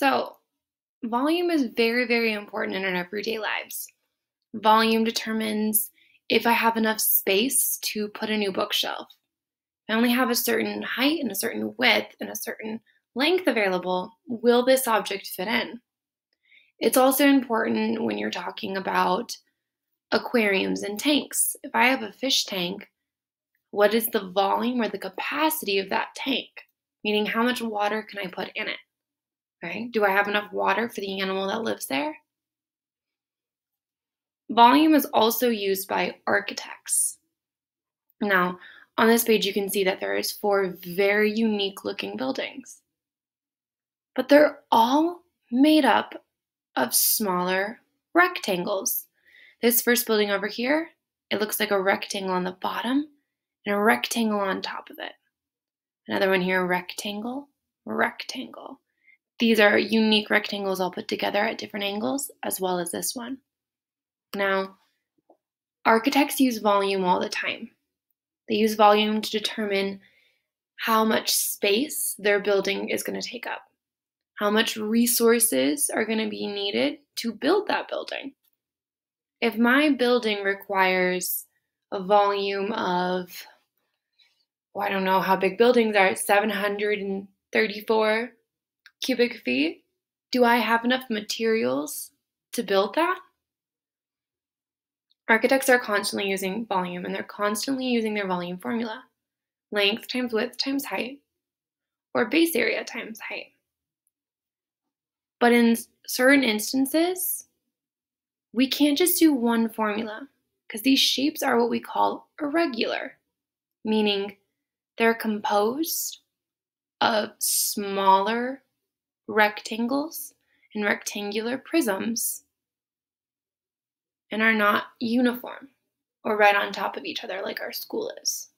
So, volume is very, very important in our everyday lives. Volume determines if I have enough space to put a new bookshelf. If I only have a certain height and a certain width and a certain length available, will this object fit in? It's also important when you're talking about aquariums and tanks. If I have a fish tank, what is the volume or the capacity of that tank? Meaning, how much water can I put in it? Right? Do I have enough water for the animal that lives there? Volume is also used by architects. Now, on this page, you can see that there is 4 very unique looking buildings, but they're all made up of smaller rectangles. This first building over here, it looks like a rectangle on the bottom and a rectangle on top of it. Another one here, rectangle, rectangle. These are unique rectangles all put together at different angles, as well as this one. Now, architects use volume all the time. They use volume to determine how much space their building is going to take up, how much resources are going to be needed to build that building. If my building requires a volume of, I don't know how big buildings are, 734 cubic feet, do I have enough materials to build that? Architects are constantly using volume, and they're constantly using their volume formula. Length times width times height, or base area times height. But in certain instances, we can't just do one formula, because these shapes are what we call irregular, meaning they're composed of smaller rectangles and rectangular prisms and are not uniform or right on top of each other like our school is.